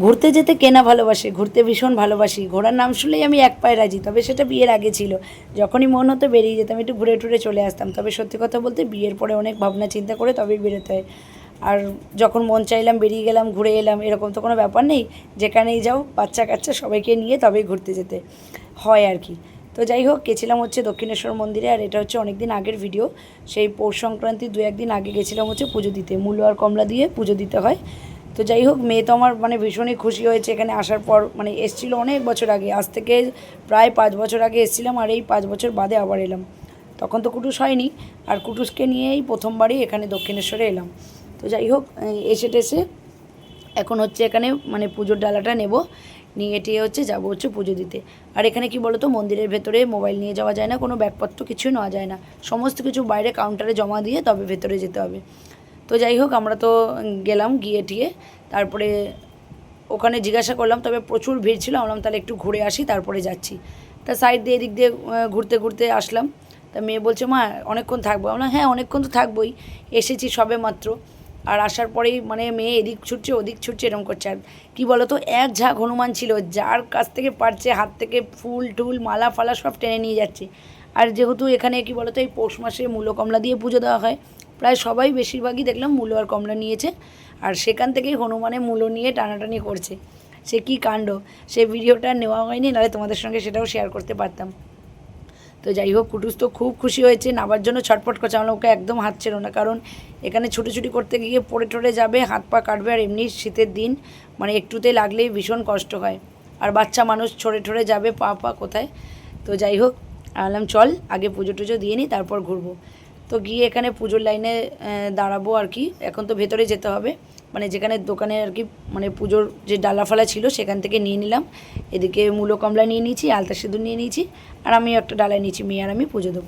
ঘুরতে যেতে কে না ভালোবাসে, ঘুরতে ভীষণ ভালোবাসি। ঘোরার নাম শুনলেই আমি এক পায়ে রাজি। তবে সেটা বিয়ের আগে ছিল। যখনই মন হতো বেরিয়ে যেতাম, একটু ঘুরে টুরে চলে আসতাম। তবে সত্যি কথা বলতে বিয়ের পরে অনেক ভাবনা চিন্তা করে তবেই বেরোতে হয়। আর যখন মন চাইলাম বেরিয়ে গেলাম, ঘুরে এলাম, এরকম তো কোনো ব্যাপার নেই। যেখানেই যাও বাচ্চা কাচ্চা সবাইকে নিয়ে তবেই ঘুরতে যেতে হয় আর কি। তো যাই হোক, গেছিলাম হচ্ছে দক্ষিণেশ্বর মন্দিরে। আর এটা হচ্ছে অনেক দিন আগের ভিডিও। সেই পৌষ সংক্রান্তি 2-1 দিন আগে গেছিলাম হচ্ছে পুজো দিতে। মূলো আর কমলা দিয়ে পুজো দিতে হয়। তো যাই হোক, মেয়ে তো আমার মানে ভীষণই খুশি হয়েছে এখানে আসার পর। মানে এসেছিল অনেক বছর আগে, আজ থেকে প্রায় 5 বছর আগে এসেছিলাম। আর এই 5 বছর বাদে আবার এলাম। তখন তো কুটুস হয়নি। আর কুটুসকে নিয়েই প্রথমবারই এখানে দক্ষিণেশ্বরে এলাম। তো যাই হোক, এসে টেসে এখন হচ্ছে এখানে মানে পুজোর ডালাটা নেব, নিয়ে টিয়ে হচ্ছে যাবো হচ্ছে পুজো দিতে। আর এখানে কি বলো তো, মন্দিরের ভেতরে মোবাইল নিয়ে যাওয়া যায় না, কোনো ব্যাগপত্র কিছুই নেওয়া যায় না। সমস্ত কিছু বাইরে কাউন্টারে জমা দিয়ে তবে ভেতরে যেতে হবে। তো যাই হোক, আমরা তো গেলাম, গিয়ে টিয়ে তারপরে ওখানে জিজ্ঞাসা করলাম, তবে প্রচুর ভিড় ছিল। আমরা তাহলে একটু ঘুরে আসি তারপরে যাচ্ছি। তা সাইড দিয়ে এদিক দিয়ে ঘুরতে ঘুরতে আসলাম। তা মেয়ে বলছে, মা অনেকক্ষণ থাকবো? আমরা হ্যাঁ, অনেকক্ষণ তো থাকবোই, এসেছি সবে মাত্র। আর আসার পরেই মানে মেয়ে এদিক ছুটছে ওদিক ছুটছে এরকম করছে। আর কী বলো তো, এক ঝাঁক হনুমান ছিল, যার কাছ থেকে পারছে হাত থেকে ফুল টুল মালা ফালা সব টেনে নিয়ে যাচ্ছে। আর যেহেতু এখানে কী বলো তো, এই পৌষ মাসে মূলো কমলা দিয়ে পুজো দেওয়া হয়, প্রায় সবাই বেশিরভাগই দেখলাম মূলো আর কমলা নিয়েছে। আর সেখান থেকেই হনুমানে মূলো নিয়ে টানাটানি করছে। সে কী কাণ্ড! সে ভিডিওটা নেওয়া হয়নি, নাহলে তোমাদের সঙ্গে সেটাও শেয়ার করতে পারতাম। তো যাই হোক, কুটুস তো খুব খুশি হয়েছে, নাবার জন্য ছটফট করছে। আমরা ওকে একদম হাত ছিল না, কারণ এখানে ছুটোছুটি করতে গিয়ে পড়ে টড়ে যাবে, হাত পা কাটবে। আর এমনি শীতের দিন, মানে একটুতে লাগলেই ভীষণ কষ্ট হয়। আর বাচ্চা মানুষ ছড়ে ঠরে যাবে, পা পা কোথায়। তো যাই হোক, আনলাম চল আগে পুজো টুজো দিয়ে নিই, তারপর ঘুরবো। তো গিয়ে এখানে পুজোর লাইনে দাঁড়াবো আর কি। এখন তো ভেতরে যেতে হবে, মানে যেখানে দোকানে আর কি, মানে পুজোর যে ডালা ফালা ছিল সেখান থেকে নিয়ে নিলাম। এদিকে মূলো কমলা নিয়ে নিয়েছি, আলতা সিঁদুর নিয়ে নিয়েছি। আর আমি একটা ডালায় নিয়েছি, মেয়ে আর আমি পুজো দেবো।